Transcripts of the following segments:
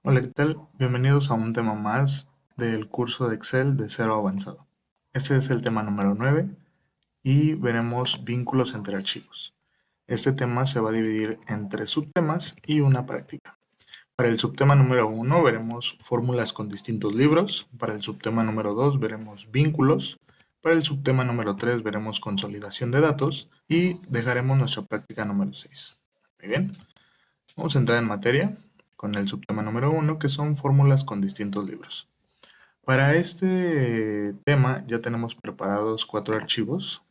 Hola, ¿qué tal? Bienvenidos a un tema más del curso de Excel de cero a avanzado. Este es el tema número 9 y veremos vínculos entre archivos. Este tema se va a dividir en tres subtemas y una práctica. Para el subtema número 1 veremos fórmulas con distintos libros. Para el subtema número 2 veremos vínculos. Para el subtema número 3 veremos consolidación de datos y dejaremos nuestra práctica número 6. Muy bien. Vamos a entrar en materia con el subtema número 1, que son fórmulas con distintos libros. Para este tema ya tenemos preparados 4 archivos,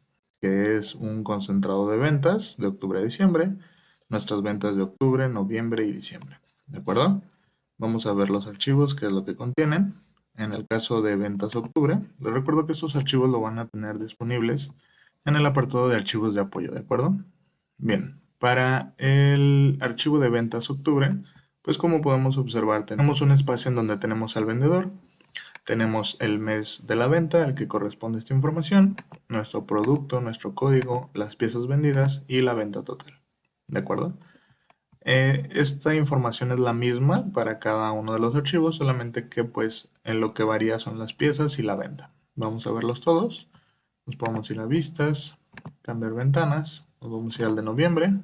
que es un concentrado de ventas de octubre a diciembre, nuestras ventas de octubre, noviembre y diciembre. ¿De acuerdo? Vamos a ver los archivos, qué es lo que contienen. En el caso de ventas octubre, les recuerdo que estos archivos lo van a tener disponibles en el apartado de archivos de apoyo, ¿de acuerdo? Bien, para el archivo de ventas octubre, pues como podemos observar, tenemos un espacio en donde tenemos al vendedor, tenemos el mes de la venta, al que corresponde esta información, nuestro producto, nuestro código, las piezas vendidas y la venta total. ¿De acuerdo? Esta información es la misma para cada uno de los archivos, solamente que pues en lo que varía son las piezas y la venta. Vamos a verlos todos. Nos podemos ir a vistas, cambiar ventanas, nos vamos a ir al de noviembre.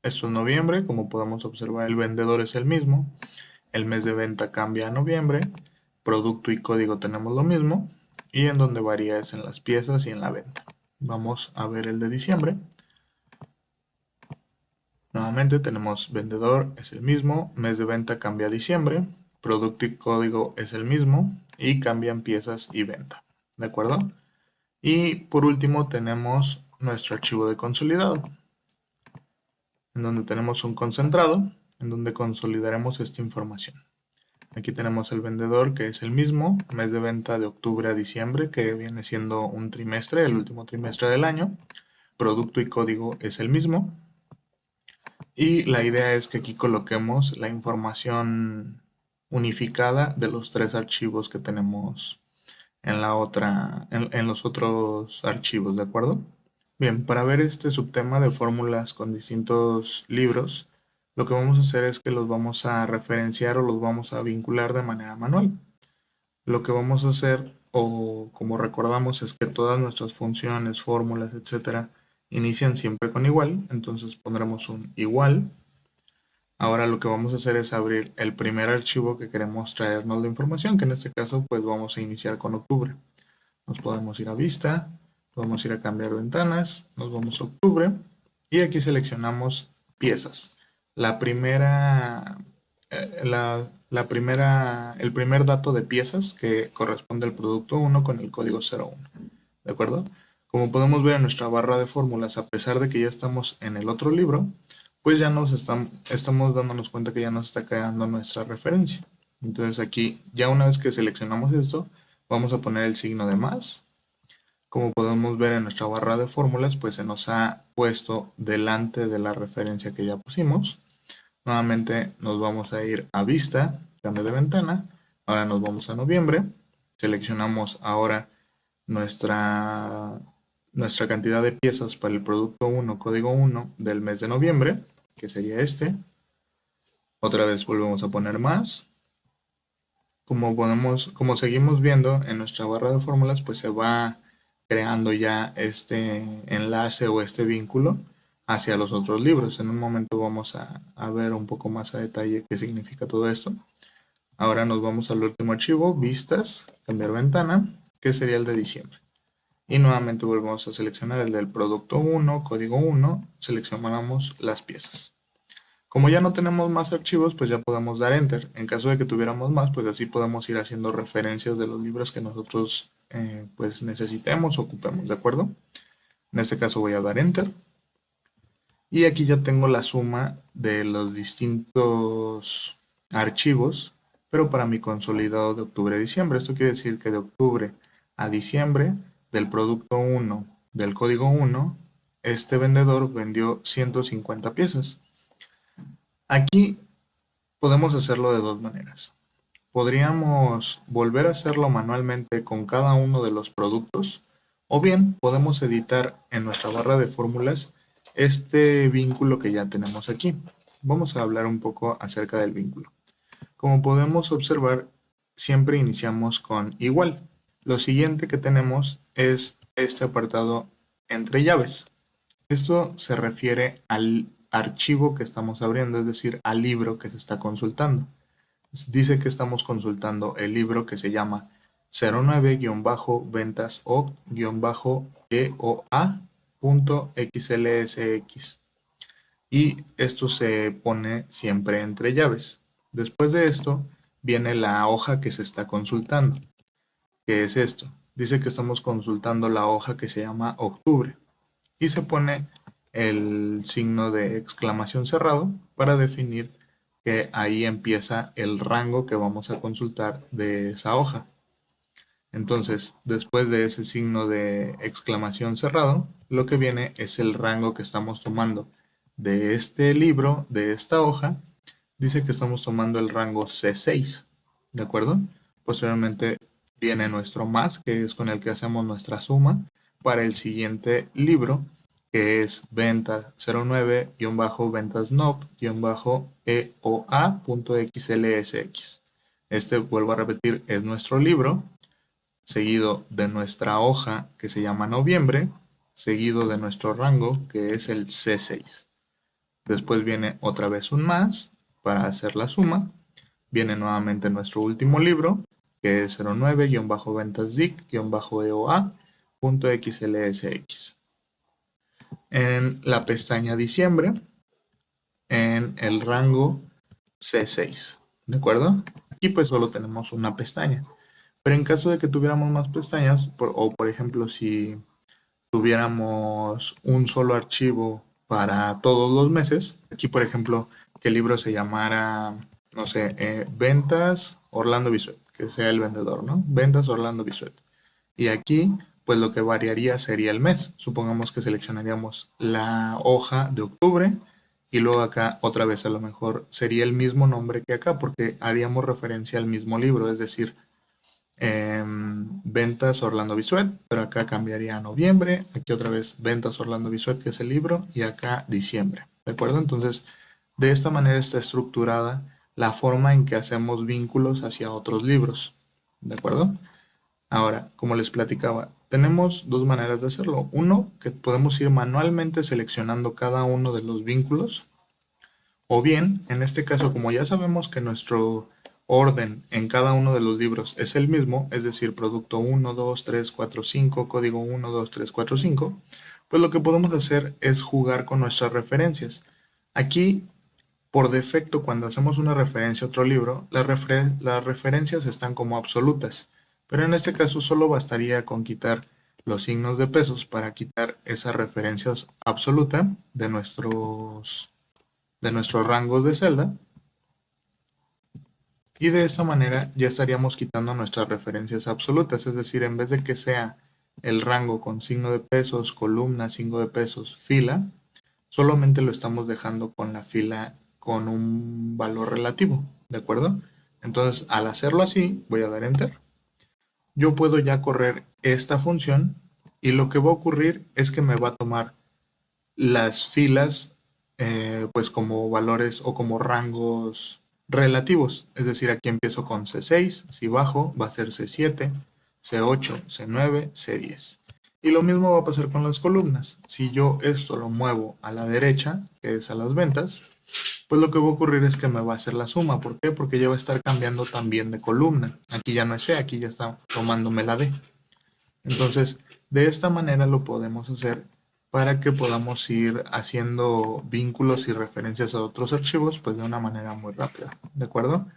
Esto es noviembre, como podemos observar el vendedor es el mismo, el mes de venta cambia a noviembre, producto y código tenemos lo mismo, y en donde varía es en las piezas y en la venta. Vamos a ver el de diciembre. Nuevamente tenemos vendedor es el mismo, mes de venta cambia a diciembre, producto y código es el mismo, y cambian piezas y venta. ¿De acuerdo? Y por último tenemos nuestro archivo de consolidado, en donde tenemos un concentrado, en donde consolidaremos esta información. Aquí tenemos el vendedor, que es el mismo, mes de venta de octubre a diciembre, que viene siendo un trimestre, el último trimestre del año. Producto y código es el mismo. Y la idea es que aquí coloquemos la información unificada de los tres archivos que tenemos en los otros archivos, ¿de acuerdo? Bien, para ver este subtema de fórmulas con distintos libros, lo que vamos a hacer es que los vamos a referenciar o los vamos a vincular de manera manual. Lo que vamos a hacer, o como recordamos, es que todas nuestras funciones, fórmulas, etcétera, inician siempre con igual, entonces pondremos un igual. Ahora lo que vamos a hacer es abrir el primer archivo que queremos traernos la información, que en este caso pues vamos a iniciar con octubre. Nos podemos ir a vista, podemos ir a cambiar ventanas, nos vamos a octubre y aquí seleccionamos piezas. La primera, el primer dato de piezas que corresponde al producto 1 con el código 01. ¿De acuerdo? Como podemos ver en nuestra barra de fórmulas, a pesar de que ya estamos en el otro libro, pues ya estamos dándonos cuenta que ya nos está creando nuestra referencia. Entonces aquí, ya una vez que seleccionamos esto, vamos a poner el signo de más. Como podemos ver en nuestra barra de fórmulas, pues se nos ha puesto delante de la referencia que ya pusimos. Nuevamente nos vamos a ir a vista, cambio de ventana. Ahora nos vamos a noviembre. Seleccionamos ahora nuestra, nuestra cantidad de piezas para el producto 1, código 1 del mes de noviembre, que sería este. Otra vez volvemos a poner más. Como seguimos viendo en nuestra barra de fórmulas, pues se va creando ya este enlace o este vínculo hacia los otros libros. En un momento vamos a ver un poco más a detalle qué significa todo esto. Ahora nos vamos al último archivo, vistas, cambiar ventana, que sería el de diciembre. Y nuevamente volvemos a seleccionar el del producto 1, código 1, seleccionamos las piezas. Como ya no tenemos más archivos, pues ya podemos dar Enter. En caso de que tuviéramos más, pues así podemos ir haciendo referencias de los libros que nosotros pues necesitemos o ocupemos, ¿de acuerdo? En este caso voy a dar Enter. Y aquí ya tengo la suma de los distintos archivos, pero para mi consolidado de octubre a diciembre. Esto quiere decir que de octubre a diciembre, del producto 1, del código 1, este vendedor vendió 150 piezas. Aquí podemos hacerlo de dos maneras. Podríamos volver a hacerlo manualmente con cada uno de los productos, o bien podemos editar en nuestra barra de fórmulas este vínculo que ya tenemos aquí. Vamos a hablar un poco acerca del vínculo. Como podemos observar, siempre iniciamos con igual. Lo siguiente que tenemos es este apartado entre llaves. Esto se refiere al archivo que estamos abriendo, es decir, al libro que se está consultando. Dice que estamos consultando el libro que se llama 09-ventas-EOA.xlsx y esto se pone siempre entre llaves. Después de esto viene la hoja que se está consultando. ¿Qué es esto? Dice que estamos consultando la hoja que se llama octubre y se pone el signo de exclamación cerrado para definir que ahí empieza el rango que vamos a consultar de esa hoja. Entonces, después de ese signo de exclamación cerrado, lo que viene es el rango que estamos tomando de este libro, de esta hoja. Dice que estamos tomando el rango C6, ¿de acuerdo? Posteriormente viene nuestro más, que es con el que hacemos nuestra suma para el siguiente libro, que es ventas 09-ventas NOP-EOA.xlsx. Este, vuelvo a repetir, es nuestro libro, seguido de nuestra hoja que se llama noviembre, seguido de nuestro rango que es el C6. Después viene otra vez un más para hacer la suma. Viene nuevamente nuestro último libro que es 09-ventasdic-EOA.xlsx. En la pestaña diciembre, en el rango C6, ¿de acuerdo? Aquí pues solo tenemos una pestaña. Pero en caso de que tuviéramos más pestañas, o por ejemplo si tuviéramos un solo archivo para todos los meses, aquí por ejemplo que el libro se llamara, no sé, Ventas Orlando Bisuet, que sea el vendedor, ¿no? Ventas Orlando Bisuet. Y aquí pues lo que variaría sería el mes. Supongamos que seleccionaríamos la hoja de octubre y luego acá otra vez a lo mejor sería el mismo nombre que acá porque haríamos referencia al mismo libro, es decir, Ventas Orlando Bisuet, pero acá cambiaría a noviembre, aquí otra vez Ventas Orlando Bisuet, que es el libro, y acá diciembre, ¿de acuerdo? Entonces, de esta manera está estructurada la forma en que hacemos vínculos hacia otros libros, ¿de acuerdo? Ahora, como les platicaba, tenemos dos maneras de hacerlo. Uno, que podemos ir manualmente seleccionando cada uno de los vínculos, o bien, en este caso, como ya sabemos que nuestro orden en cada uno de los libros es el mismo, es decir, producto 1, 2, 3, 4, 5, código 1, 2, 3, 4, 5, pues lo que podemos hacer es jugar con nuestras referencias. Aquí, por defecto, cuando hacemos una referencia a otro libro, las referencias están como absolutas, pero en este caso solo bastaría con quitar los signos de pesos para quitar esas referencias absolutas de nuestros rangos de celda, y de esta manera ya estaríamos quitando nuestras referencias absolutas, es decir, en vez de que sea el rango con signo de pesos, columna, signo de pesos, fila, solamente lo estamos dejando con la fila con un valor relativo, ¿de acuerdo? Entonces, al hacerlo así, voy a dar Enter. Yo puedo ya correr esta función y lo que va a ocurrir es que me va a tomar las filas pues como valores o como rangos relativos. Es decir, aquí empiezo con C6, si bajo va a ser C7, C8, C9, C10. Y lo mismo va a pasar con las columnas. Si yo esto lo muevo a la derecha, que es a las ventas, pues lo que va a ocurrir es que me va a hacer la suma. ¿Por qué? Porque ya va a estar cambiando también de columna. Aquí ya no es C, aquí ya está tomándome la D. Entonces, de esta manera lo podemos hacer para que podamos ir haciendo vínculos y referencias a otros archivos, pues de una manera muy rápida, ¿de acuerdo?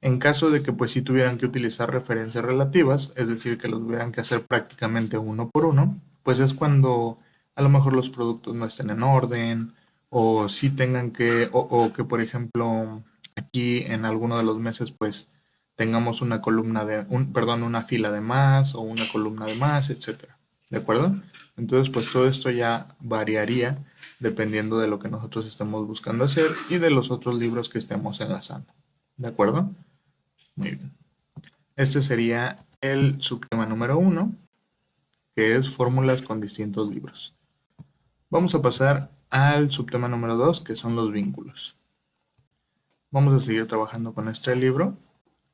En caso de que pues si tuvieran que utilizar referencias relativas, es decir, que lo tuvieran que hacer prácticamente uno por uno, pues es cuando a lo mejor los productos no estén en orden, o si tengan que, o que por ejemplo aquí en alguno de los meses pues tengamos una columna de, perdón, una fila de más o una columna de más, etcétera. ¿De acuerdo? Entonces, pues todo esto ya variaría dependiendo de lo que nosotros estemos buscando hacer y de los otros libros que estemos enlazando. ¿De acuerdo? Muy bien. Este sería el subtema número 1, que es fórmulas con distintos libros. Vamos a pasar al subtema número 2, que son los vínculos. Vamos a seguir trabajando con este libro.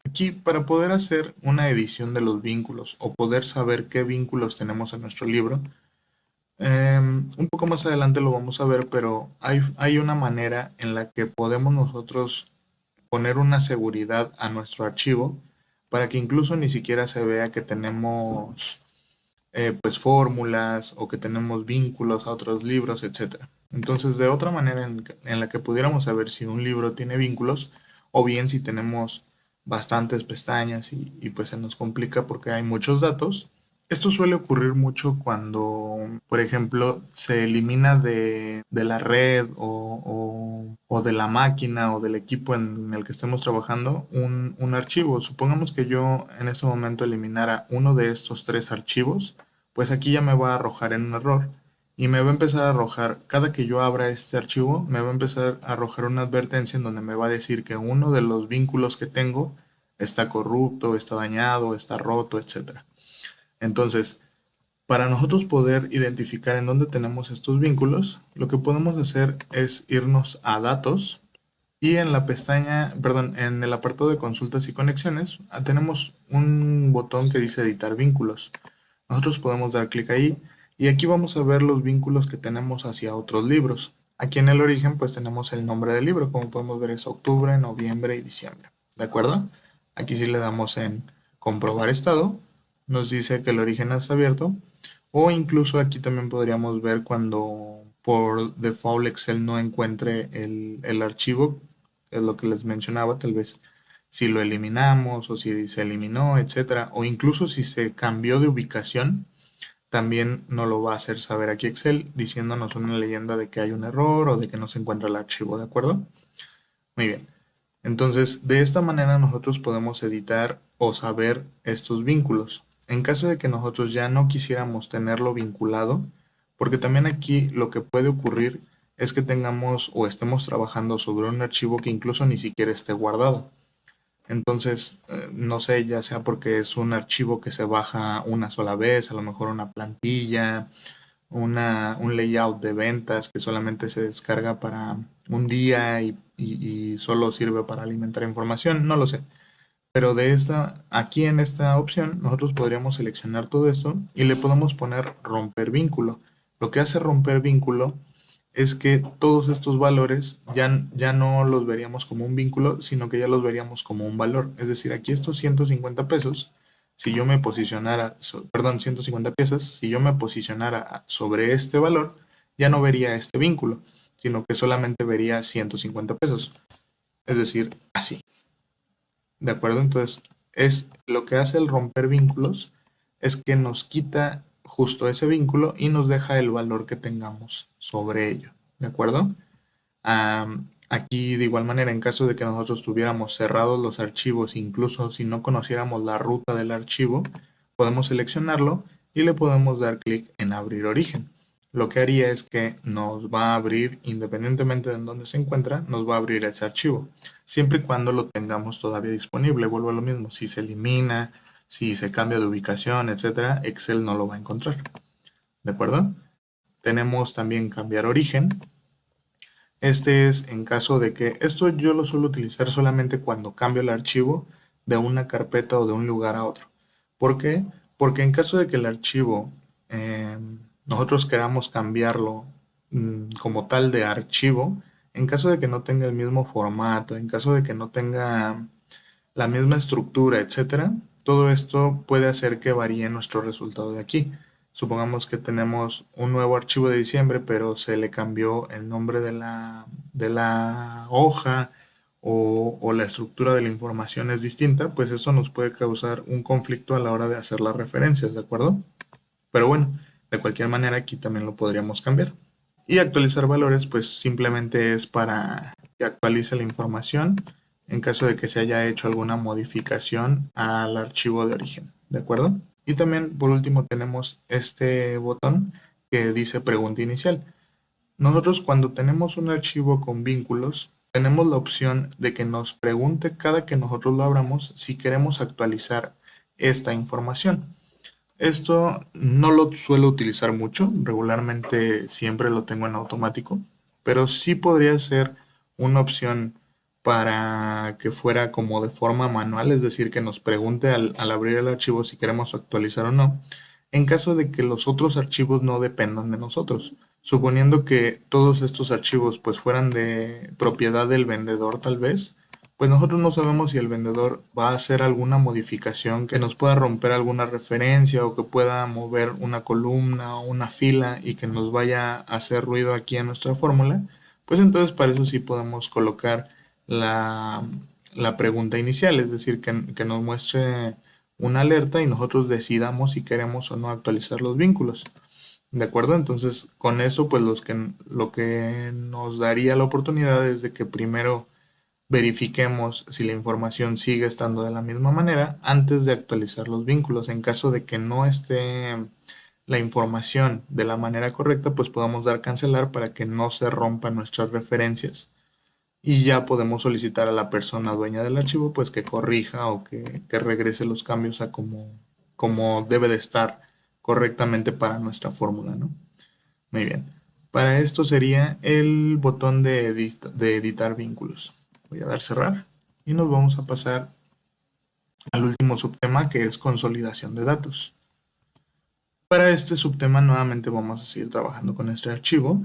Aquí, para poder hacer una edición de los vínculos o poder saber qué vínculos tenemos en nuestro libro, un poco más adelante lo vamos a ver, pero hay una manera en la que podemos nosotros poner una seguridad a nuestro archivo para que incluso ni siquiera se vea que tenemos pues fórmulas o que tenemos vínculos a otros libros, etcétera. Entonces, de otra manera en la que pudiéramos saber si un libro tiene vínculos o bien si tenemos bastantes pestañas y pues se nos complica porque hay muchos datos. Esto suele ocurrir mucho cuando, por ejemplo, se elimina de la red o de la máquina o del equipo en el que estemos trabajando un archivo. Supongamos que yo en este momento eliminara uno de estos tres archivos, pues aquí ya me va a arrojar en un error y me va a empezar a arrojar, cada que yo abra este archivo, me va a empezar a arrojar una advertencia en donde me va a decir que uno de los vínculos que tengo está corrupto, está dañado, está roto, etcétera. Entonces, para nosotros poder identificar en dónde tenemos estos vínculos, lo que podemos hacer es irnos a datos y en la pestaña, perdón, en el apartado de consultas y conexiones, tenemos un botón que dice editar vínculos. Nosotros podemos dar clic ahí y aquí vamos a ver los vínculos que tenemos hacia otros libros. Aquí en el origen pues tenemos el nombre del libro, como podemos ver es octubre, noviembre y diciembre. ¿De acuerdo? Aquí si le damos en comprobar estado, nos dice que el origen está abierto o incluso aquí también podríamos ver cuando por default Excel no encuentre el archivo, que es lo que les mencionaba, tal vez si lo eliminamos o si se eliminó, etcétera, o incluso si se cambió de ubicación, también nos lo va a hacer saber aquí Excel diciéndonos una leyenda de que hay un error o de que no se encuentra el archivo, ¿de acuerdo? Muy bien. Entonces, de esta manera nosotros podemos editar o saber estos vínculos. En caso de que nosotros ya no quisiéramos tenerlo vinculado, porque también aquí lo que puede ocurrir es que tengamos o estemos trabajando sobre un archivo que incluso ni siquiera esté guardado. Entonces, no sé, ya sea porque es un archivo que se baja una sola vez, a lo mejor una plantilla, un layout de ventas que solamente se descarga para un día y solo sirve para alimentar información, no lo sé. Pero aquí en esta opción, nosotros podríamos seleccionar todo esto y le podemos poner romper vínculo. Lo que hace romper vínculo es que todos estos valores ya no los veríamos como un vínculo, sino que ya los veríamos como un valor. Es decir, aquí estos 150 pesos, si yo me posicionara, perdón, 150 piezas, si yo me posicionara sobre este valor, ya no vería este vínculo, sino que solamente vería 150 pesos. Es decir, así. ¿De acuerdo? Entonces, es lo que hace el romper vínculos es que nos quita justo ese vínculo y nos deja el valor que tengamos sobre ello. ¿De acuerdo? Aquí de igual manera, en caso de que nosotros tuviéramos cerrados los archivos, incluso si no conociéramos la ruta del archivo, podemos seleccionarlo y le podemos dar clic en abrir origen. Lo que haría es que nos va a abrir, independientemente de en dónde se encuentra, nos va a abrir ese archivo, siempre y cuando lo tengamos todavía disponible. Vuelvo a lo mismo, si se elimina, si se cambia de ubicación, etcétera, Excel no lo va a encontrar. ¿De acuerdo? Tenemos también cambiar origen. Este es en caso de que, esto yo lo suelo utilizar solamente cuando cambio el archivo de una carpeta o de un lugar a otro. ¿Por qué? Porque en caso de que el archivo nosotros queramos cambiarlo como tal de archivo, en caso de que no tenga el mismo formato, en caso de que no tenga la misma estructura, etcétera, todo esto puede hacer que varíe nuestro resultado de aquí. Supongamos que tenemos un nuevo archivo de diciembre, pero se le cambió el nombre de la hoja o la estructura de la información es distinta, pues eso nos puede causar un conflicto a la hora de hacer las referencias, ¿de acuerdo? Pero bueno, de cualquier manera aquí también lo podríamos cambiar. Y actualizar valores, pues simplemente es para que actualice la información en caso de que se haya hecho alguna modificación al archivo de origen, ¿de acuerdo? Y también, por último, tenemos este botón que dice pregunta inicial. Nosotros cuando tenemos un archivo con vínculos, tenemos la opción de que nos pregunte cada que nosotros lo abramos si queremos actualizar esta información. Esto no lo suelo utilizar mucho, regularmente siempre lo tengo en automático, pero sí podría ser una opción para que fuera como de forma manual, es decir, que nos pregunte al abrir el archivo si queremos actualizar o no, en caso de que los otros archivos no dependan de nosotros. Suponiendo que todos estos archivos pues fueran de propiedad del vendedor tal vez, pues nosotros no sabemos si el vendedor va a hacer alguna modificación que nos pueda romper alguna referencia o que pueda mover una columna o una fila y que nos vaya a hacer ruido aquí en nuestra fórmula, pues entonces para eso sí podemos colocar la, la pregunta inicial, es decir, que nos muestre una alerta y nosotros decidamos si queremos o no actualizar los vínculos. ¿De acuerdo? Entonces, con eso, pues lo que nos daría la oportunidad es de que primero verifiquemos si la información sigue estando de la misma manera antes de actualizar los vínculos. En caso de que no esté la información de la manera correcta, pues podamos dar cancelar para que no se rompan nuestras referencias y ya podemos solicitar a la persona dueña del archivo pues que corrija o que regrese los cambios a como debe de estar correctamente para nuestra fórmula, ¿no? Muy bien. Para esto sería el botón de editar vínculos. Voy a dar cerrar y nos vamos a pasar al último subtema que es consolidación de datos. Para este subtema nuevamente vamos a seguir trabajando con este archivo,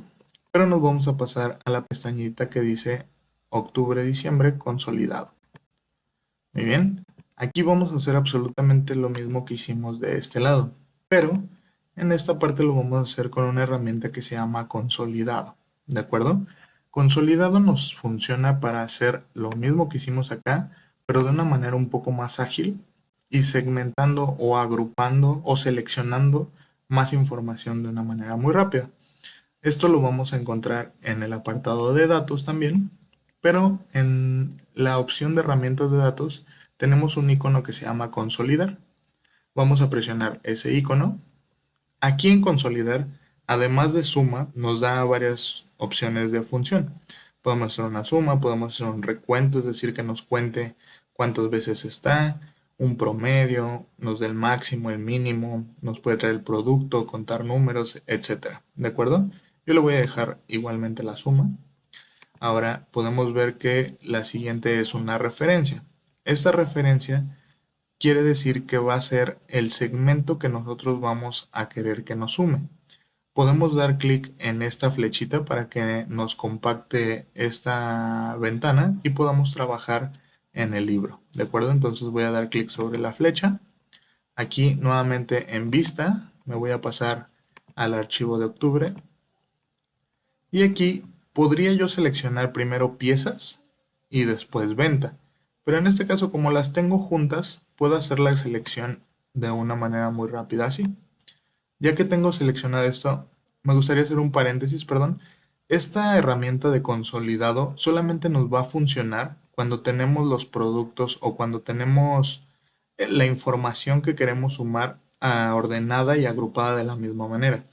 pero nos vamos a pasar a la pestañita que dice octubre-diciembre consolidado. Muy bien, aquí vamos a hacer absolutamente lo mismo que hicimos de este lado, pero en esta parte lo vamos a hacer con una herramienta que se llama consolidado, ¿de acuerdo? Consolidado nos funciona para hacer lo mismo que hicimos acá, pero de una manera un poco más ágil y segmentando o agrupando o seleccionando más información de una manera muy rápida. Esto lo vamos a encontrar en el apartado de datos también, pero en la opción de herramientas de datos tenemos un icono que se llama consolidar. Vamos a presionar ese icono. Aquí en consolidar, además de suma, nos da varias opciones de función. Podemos hacer una suma, podemos hacer un recuento, es decir, que nos cuente cuántas veces está, un promedio, nos dé el máximo, el mínimo, nos puede traer el producto, contar números, etcétera. ¿De acuerdo? Yo le voy a dejar igualmente la suma. Ahora podemos ver que la siguiente es una referencia. Esta referencia quiere decir que va a ser el segmento que nosotros vamos a querer que nos sume. Podemos dar clic en esta flechita para que nos compacte esta ventana y podamos trabajar en el libro. ¿De acuerdo? Entonces voy a dar clic sobre la flecha. Aquí nuevamente en vista me voy a pasar al archivo de octubre. Y aquí podría yo seleccionar primero piezas y después venta. Pero en este caso, como las tengo juntas, puedo hacer la selección de una manera muy rápida así. Ya que tengo seleccionado esto, me gustaría hacer un paréntesis, perdón. Esta herramienta de consolidado solamente nos va a funcionar cuando tenemos los productos o cuando tenemos la información que queremos sumar ordenada y agrupada de la misma manera.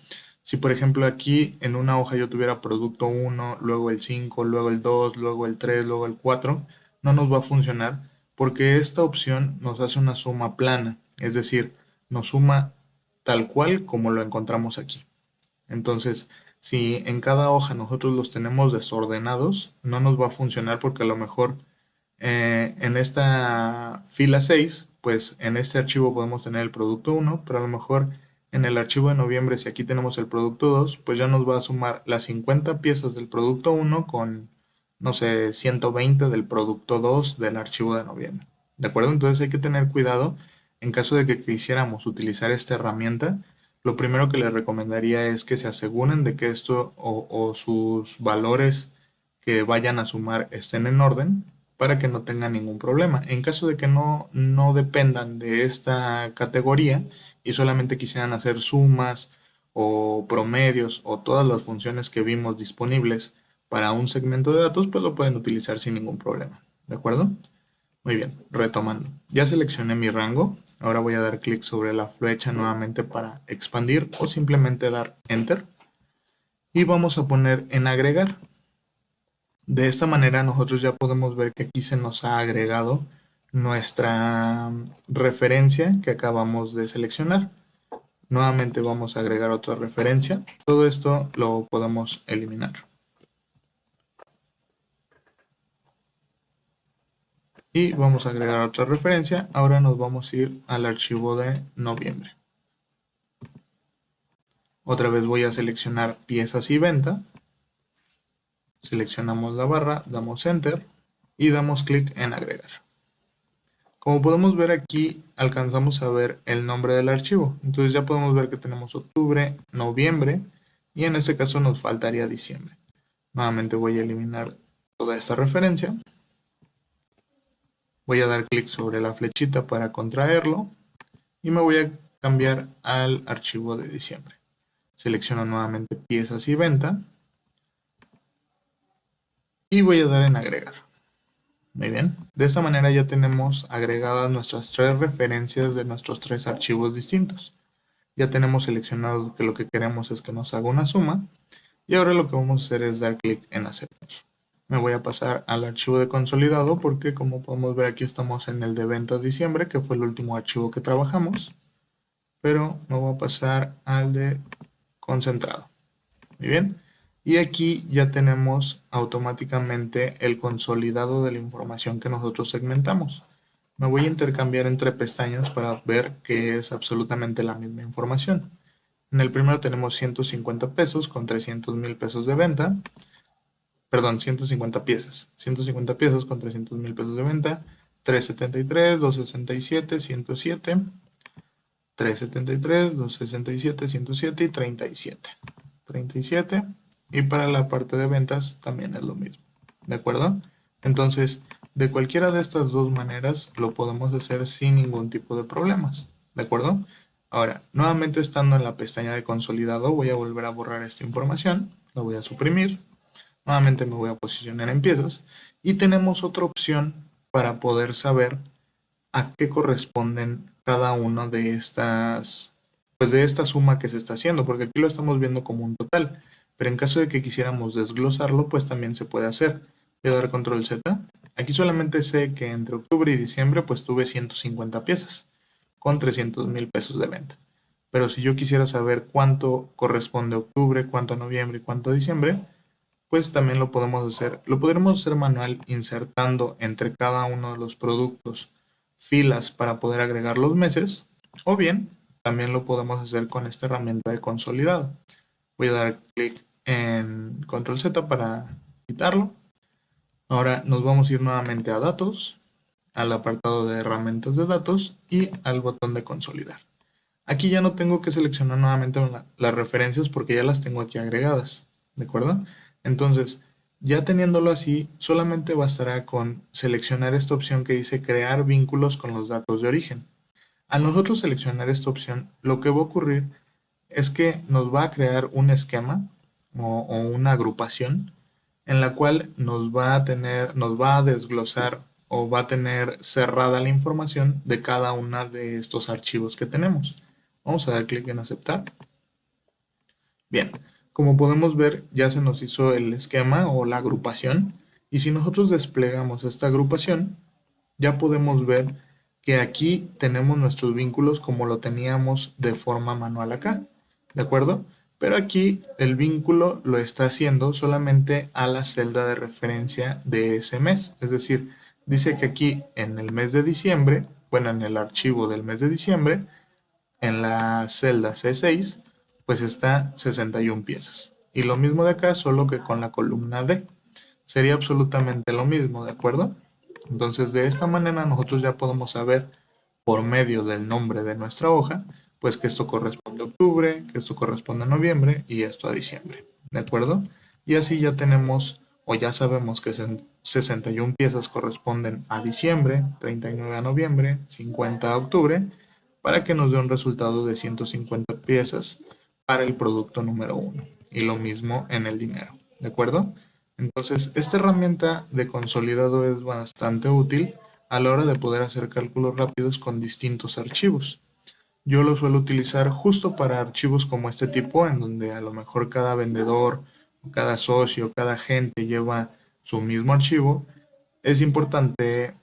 Si por ejemplo aquí en una hoja yo tuviera producto 1, luego el 5, luego el 2, luego el 3, luego el 4, no nos va a funcionar porque esta opción nos hace una suma plana, es decir, nos suma tal cual como lo encontramos aquí. Entonces, si en cada hoja nosotros los tenemos desordenados, no nos va a funcionar porque a lo mejor en esta fila 6, pues en este archivo podemos tener el producto 1, pero a lo mejor en el archivo de noviembre, si aquí tenemos el producto 2, pues ya nos va a sumar las 50 piezas del producto 1 con, no sé, 120 del producto 2 del archivo de noviembre. ¿De acuerdo? Entonces hay que tener cuidado en caso de que quisiéramos utilizar esta herramienta. Lo primero que les recomendaría es que se aseguren de que esto o sus valores que vayan a sumar estén en orden para que no tengan ningún problema. En caso de que no dependan de esta categoría y solamente quisieran hacer sumas o promedios o todas las funciones que vimos disponibles para un segmento de datos, pues lo pueden utilizar sin ningún problema. ¿De acuerdo? Muy bien, retomando. Ya seleccioné mi rango. Ahora voy a dar clic sobre la flecha nuevamente para expandir o simplemente dar Enter. Y vamos a poner en agregar. De esta manera nosotros ya podemos ver que aquí se nos ha agregado nuestra referencia que acabamos de seleccionar. Nuevamente vamos a agregar otra referencia. Todo esto lo podemos eliminar. y vamos a agregar otra referencia. Ahora nos vamos a ir al archivo de noviembre. Otra vez voy a seleccionar piezas y venta. Seleccionamos la barra, damos Enter y damos clic en agregar. Como podemos ver aquí, alcanzamos a ver el nombre del archivo. Entonces ya podemos ver que tenemos octubre, noviembre y en este caso nos faltaría diciembre. Nuevamente voy a eliminar toda esta referencia. Voy a dar clic sobre la flechita para contraerlo y me voy a cambiar al archivo de diciembre. Selecciono nuevamente piezas y venta y voy a dar en agregar. Muy bien, de esta manera ya tenemos agregadas nuestras tres referencias de nuestros tres archivos distintos. Ya tenemos seleccionado que lo que queremos es que nos haga una suma y ahora lo que vamos a hacer es dar clic en aceptar. Me voy a pasar al archivo de consolidado porque como podemos ver aquí estamos en el de ventas diciembre, que fue el último archivo que trabajamos, pero me voy a pasar al de concentrado. Muy bien. Y aquí ya tenemos automáticamente el consolidado de la información que nosotros segmentamos. Me voy a intercambiar entre pestañas para ver que es absolutamente la misma información. En el primero tenemos 150 pesos con 300,000 pesos de venta. Perdón, 150 piezas. 150 piezas con 300,000 pesos de venta. 373, 267, 107. 373, 267, 107 y 37. 37. Y para la parte de ventas también es lo mismo. ¿De acuerdo? Entonces, de cualquiera de estas dos maneras lo podemos hacer sin ningún tipo de problemas. ¿De acuerdo? Ahora, nuevamente estando en la pestaña de consolidado, voy a volver a borrar esta información. La voy a suprimir. Nuevamente me voy a posicionar en piezas. Y tenemos otra opción para poder saber a qué corresponden cada una de estas, pues de esta suma que se está haciendo, porque aquí lo estamos viendo como un total, pero en caso de que quisiéramos desglosarlo, pues también se puede hacer. Voy a dar control Z. Aquí solamente sé que entre octubre y diciembre pues tuve 150 piezas con 300,000 pesos de venta. Pero si yo quisiera saber cuánto corresponde a octubre, cuánto a noviembre y cuánto a diciembre, pues también lo podemos hacer. Lo podremos hacer manual insertando entre cada uno de los productos filas para poder agregar los meses, o bien también lo podemos hacer con esta herramienta de consolidado. Voy a dar clic en control Z para quitarlo. Ahora nos vamos a ir nuevamente a datos, al apartado de herramientas de datos y al botón de consolidar. Aquí ya no tengo que seleccionar nuevamente las referencias porque ya las tengo aquí agregadas, ¿de acuerdo? Entonces, ya teniéndolo así, solamente bastará con seleccionar esta opción que dice crear vínculos con los datos de origen. Al nosotros seleccionar esta opción, lo que va a ocurrir es que nos va a crear un esquema o una agrupación en la cual nos va a desglosar o va a tener cerrada la información de cada una de estos archivos que tenemos. Vamos a dar clic en aceptar. Bien, como podemos ver ya se nos hizo el esquema o la agrupación y si nosotros desplegamos esta agrupación ya podemos ver que aquí tenemos nuestros vínculos como lo teníamos de forma manual acá, ¿de acuerdo? Pero aquí el vínculo lo está haciendo solamente a la celda de referencia de ese mes, es decir, dice que aquí en el mes de diciembre, bueno, en el archivo del mes de diciembre, en la celda C6, pues está 61 piezas. Y lo mismo de acá, solo que con la columna D. Sería absolutamente lo mismo, ¿de acuerdo? Entonces, de esta manera nosotros ya podemos saber por medio del nombre de nuestra hoja, pues que esto corresponde a octubre, que esto corresponde a noviembre y esto a diciembre, ¿de acuerdo? Y así ya tenemos o ya sabemos que 61 piezas corresponden a diciembre, 39 a noviembre, 50 a octubre, para que nos dé un resultado de 150 piezas para el producto número 1. Y lo mismo en el dinero, ¿de acuerdo? Entonces, esta herramienta de consolidado es bastante útil a la hora de poder hacer cálculos rápidos con distintos archivos. Yo lo suelo utilizar justo para archivos como este tipo, en donde a lo mejor cada vendedor, cada socio, cada agente lleva su mismo archivo. Es importante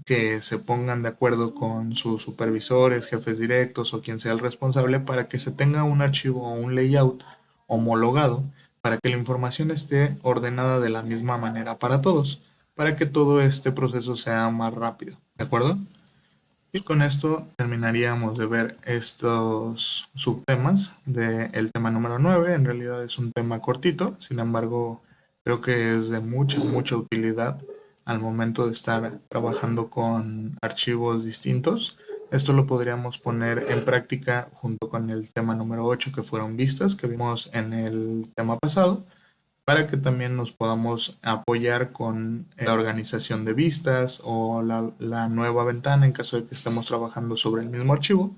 que se pongan de acuerdo con sus supervisores, jefes directos o quien sea el responsable para que se tenga un archivo o un layout homologado para que la información esté ordenada de la misma manera para todos, para que todo este proceso sea más rápido, ¿de acuerdo? Y con esto terminaríamos de ver estos subtemas del tema número 9. En realidad es un tema cortito, sin embargo, creo que es de mucha utilidad al momento de estar trabajando con archivos distintos. Esto lo podríamos poner en práctica junto con el tema número 8, que fueron vistas, que vimos en el tema pasado, para que también nos podamos apoyar con la organización de vistas o la nueva ventana en caso de que estemos trabajando sobre el mismo archivo,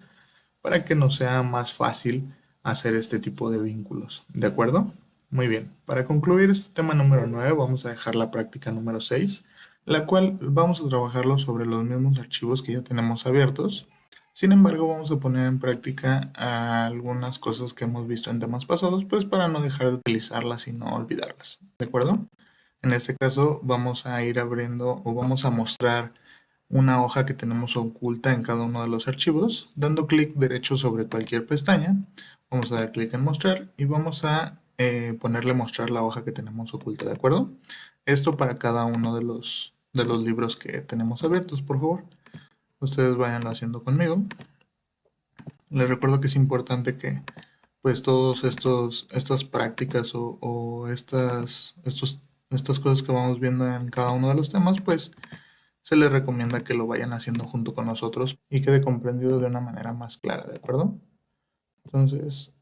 para que nos sea más fácil hacer este tipo de vínculos. ¿De acuerdo? Muy bien. Para concluir este tema número 9, vamos a dejar la práctica número 6, la cual vamos a trabajarlo sobre los mismos archivos que ya tenemos abiertos. Sin embargo, vamos a poner en práctica algunas cosas que hemos visto en temas pasados, pues para no dejar de utilizarlas y no olvidarlas. ¿De acuerdo? En este caso vamos a ir abriendo o vamos a mostrar una hoja que tenemos oculta en cada uno de los archivos. Dando clic derecho sobre cualquier pestaña, vamos a dar clic en mostrar y vamos a ponerle mostrar la hoja que tenemos oculta, ¿de acuerdo? Esto para cada uno de los libros que tenemos abiertos, por favor. Ustedes vayanlo haciendo conmigo. Les recuerdo que es importante que pues todos estas prácticas o estas cosas que vamos viendo en cada uno de los temas, pues se les recomienda que lo vayan haciendo junto con nosotros y quede comprendido de una manera más clara, ¿de acuerdo? Entonces,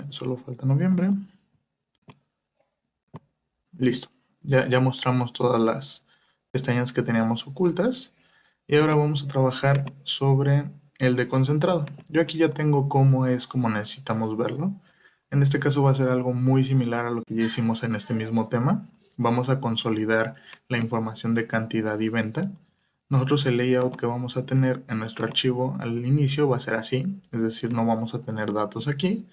solo falta noviembre. Listo. Ya mostramos todas las pestañas que teníamos ocultas. Y ahora vamos a trabajar sobre el de concentrado. Yo aquí ya tengo cómo es como necesitamos verlo. En este caso va a ser algo muy similar a lo que ya hicimos en este mismo tema. Vamos a consolidar la información de cantidad y venta. Nosotros el layout que vamos a tener en nuestro archivo al inicio va a ser así, es decir, no vamos a tener datos aquí,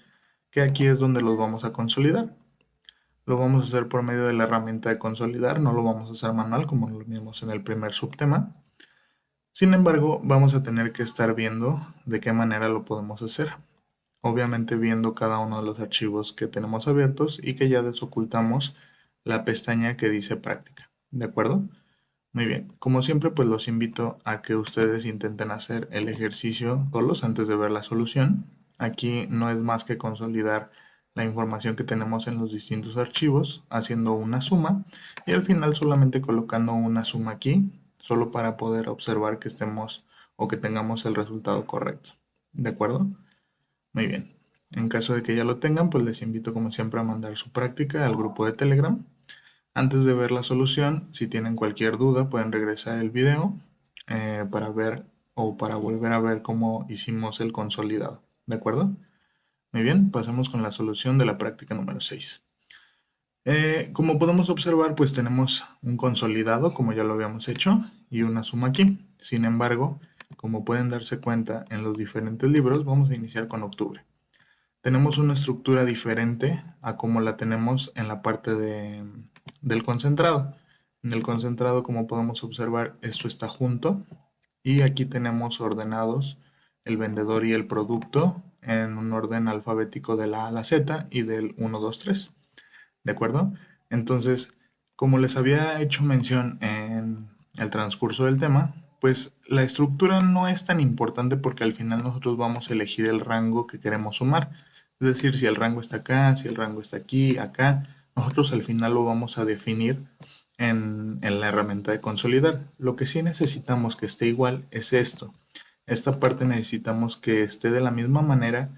que aquí es donde los vamos a consolidar. Lo vamos a hacer por medio de la herramienta de consolidar, no lo vamos a hacer manual como lo vimos en el primer subtema. Sin embargo, vamos a tener que estar viendo de qué manera lo podemos hacer. Obviamente viendo cada uno de los archivos que tenemos abiertos y que ya desocultamos la pestaña que dice práctica. ¿De acuerdo? Muy bien. Como siempre, pues los invito a que ustedes intenten hacer el ejercicio solos antes de ver la solución. Aquí no es más que consolidar la información que tenemos en los distintos archivos, haciendo una suma y al final solamente colocando una suma aquí, solo para poder observar que estemos o que tengamos el resultado correcto. ¿De acuerdo? Muy bien. En caso de que ya lo tengan, pues les invito como siempre a mandar su práctica al grupo de Telegram. Antes de ver la solución, si tienen cualquier duda, pueden regresar el video para ver o para volver a ver cómo hicimos el consolidado. ¿De acuerdo? Muy bien, pasemos con la solución de la práctica número 6. Como podemos observar, pues tenemos un consolidado, como ya lo habíamos hecho, y una suma aquí. Sin embargo, como pueden darse cuenta en los diferentes libros, vamos a iniciar con octubre. Tenemos una estructura diferente a como la tenemos en la parte del concentrado. En el concentrado, como podemos observar, esto está junto y aquí tenemos ordenados el vendedor y el producto en un orden alfabético de la A a la Z y del 1, 2, 3. ¿De acuerdo? Entonces, como les había hecho mención en el transcurso del tema, pues la estructura no es tan importante porque al final nosotros vamos a elegir el rango que queremos sumar. Es decir, si el rango está acá, si el rango está aquí, acá, nosotros al final lo vamos a definir en la herramienta de consolidar. Lo que sí necesitamos que esté igual es esto. Esta parte necesitamos que esté de la misma manera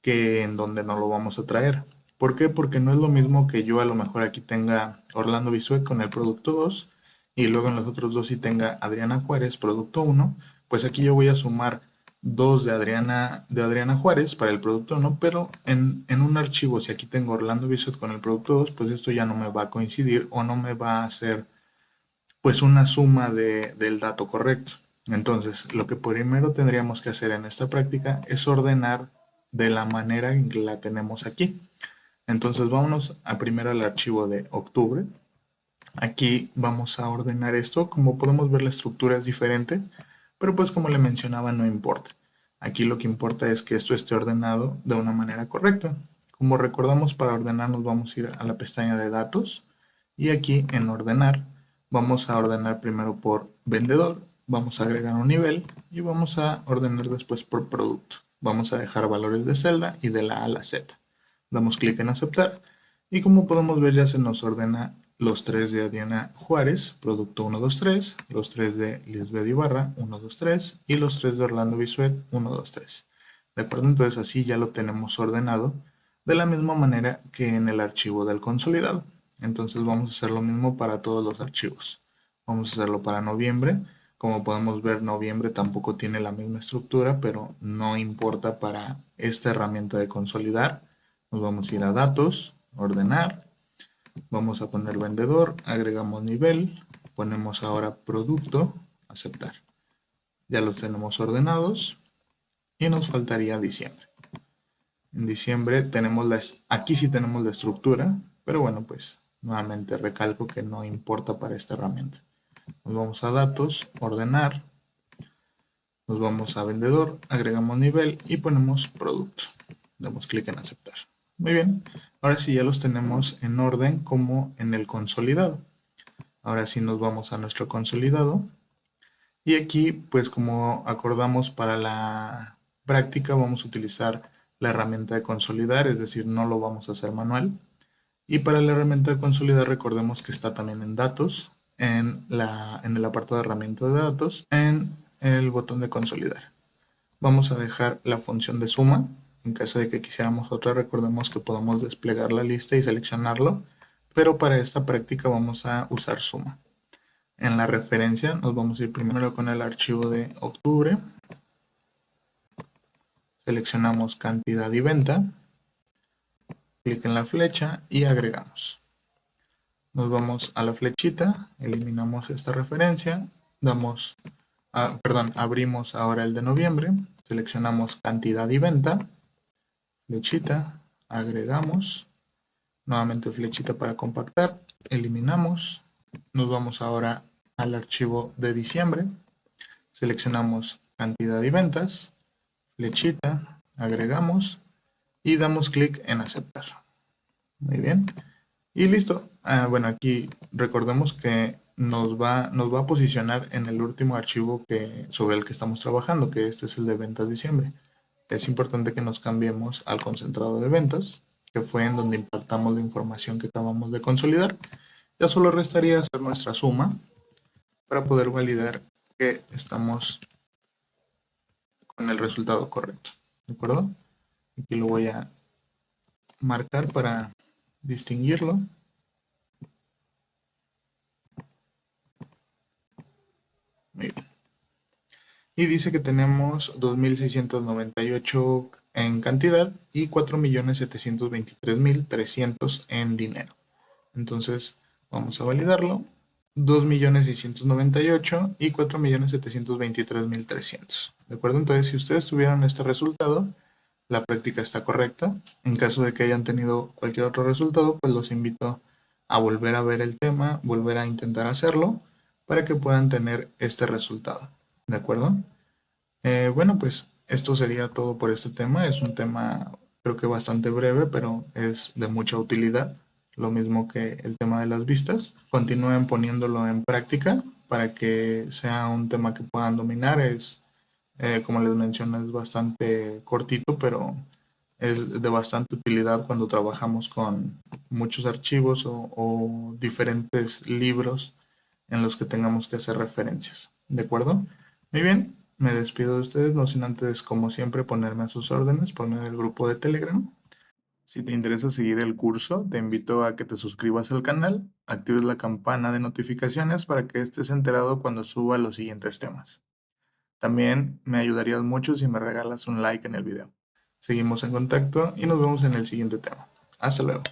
que en donde no lo vamos a traer. ¿Por qué? Porque no es lo mismo que yo a lo mejor aquí tenga Orlando Bisuet con el producto 2 y luego en los otros dos sí tenga Adriana Juárez, producto 1, pues aquí yo voy a sumar 2 de Adriana Juárez para el producto 1, pero en un archivo, si aquí tengo Orlando Bisuet con el producto 2, pues esto ya no me va a coincidir o no me va a hacer pues una suma del dato correcto. Entonces, lo que primero tendríamos que hacer en esta práctica es ordenar de la manera en que la tenemos aquí. Entonces, vámonos a primero al archivo de octubre. Aquí vamos a ordenar esto. Como podemos ver, la estructura es diferente, pero pues como le mencionaba, no importa. Aquí lo que importa es que esto esté ordenado de una manera correcta. Como recordamos, para ordenar nos vamos a ir a la pestaña de datos y aquí en ordenar Vamos a ordenar primero por vendedor, vamos a agregar un nivel y vamos a ordenar después por producto. Vamos a dejar valores de celda y de la A a la Z. Damos clic en aceptar y como podemos ver ya se nos ordena los 3 de Adriana Juárez, producto 1, 2, 3, los 3 de Lisbeth Ibarra, 1, 2, 3 y los 3 de Orlando Bisuet, 1, 2, 3. ¿De acuerdo? Entonces así ya lo tenemos ordenado de la misma manera que en el archivo del consolidado. Entonces vamos a hacer lo mismo para todos los archivos. Vamos a hacerlo para noviembre. Como podemos ver, noviembre tampoco tiene la misma estructura, pero no importa para esta herramienta de consolidar. Nos vamos a ir a datos, ordenar, vamos a poner vendedor, agregamos nivel, ponemos ahora producto, aceptar. Ya los tenemos ordenados y nos faltaría diciembre. En diciembre tenemos aquí sí tenemos la estructura, pero bueno, pues nuevamente recalco que no importa para esta herramienta. Nos vamos a datos, ordenar, nos vamos a vendedor, agregamos nivel y ponemos producto. Damos clic en aceptar. Muy bien, ahora sí ya los tenemos en orden como en el consolidado. Ahora sí nos vamos a nuestro consolidado y aquí pues como acordamos para la práctica vamos a utilizar la herramienta de consolidar, es decir, no lo vamos a hacer manual. Y para la herramienta de consolidar recordemos que está también en datos, en el apartado de herramientas de datos, en el botón de consolidar. Vamos a dejar la función de suma. En caso de que quisiéramos otra, recordemos que podemos desplegar la lista y seleccionarlo, pero para esta práctica vamos a usar suma. En la referencia nos vamos a ir primero con el archivo de octubre. Seleccionamos cantidad y venta. Clic en la flecha y agregamos. Nos vamos a la flechita, eliminamos esta referencia, abrimos ahora el de noviembre, seleccionamos cantidad y venta, flechita, agregamos, nuevamente flechita para compactar, eliminamos, nos vamos ahora al archivo de diciembre, seleccionamos cantidad y ventas, flechita, agregamos y damos clic en aceptar. Muy bien. Y listo. Bueno, aquí recordemos que nos va a posicionar en el último archivo sobre el que estamos trabajando, que este es el de ventas diciembre. Es importante que nos cambiemos al concentrado de ventas, que fue en donde impactamos la información que acabamos de consolidar. Ya solo restaría hacer nuestra suma para poder validar que estamos con el resultado correcto. ¿De acuerdo? Aquí lo voy a marcar para distinguirlo. Muy bien. Y dice que tenemos 2.698 en cantidad y 4.723.300 en dinero. Entonces vamos a validarlo. 2.698 y 4.723.300. ¿De acuerdo? Entonces si ustedes tuvieron este resultado, la práctica está correcta. En caso de que hayan tenido cualquier otro resultado, pues los invito a volver a ver el tema, volver a intentar hacerlo para que puedan tener este resultado. ¿De acuerdo? Bueno, pues esto sería todo por este tema. Es un tema creo que bastante breve, pero es de mucha utilidad. Lo mismo que el tema de las vistas. Continúen poniéndolo en práctica para que sea un tema que puedan dominar. Como les mencioné, es bastante cortito, pero es de bastante utilidad cuando trabajamos con muchos archivos o diferentes libros en los que tengamos que hacer referencias. ¿De acuerdo? Muy bien, me despido de ustedes, no sin antes, como siempre, ponerme a sus órdenes, poner el grupo de Telegram. Si te interesa seguir el curso, te invito a que te suscribas al canal, actives la campana de notificaciones para que estés enterado cuando suba los siguientes temas. También me ayudarías mucho si me regalas un like en el video. Seguimos en contacto y nos vemos en el siguiente tema. Hasta luego.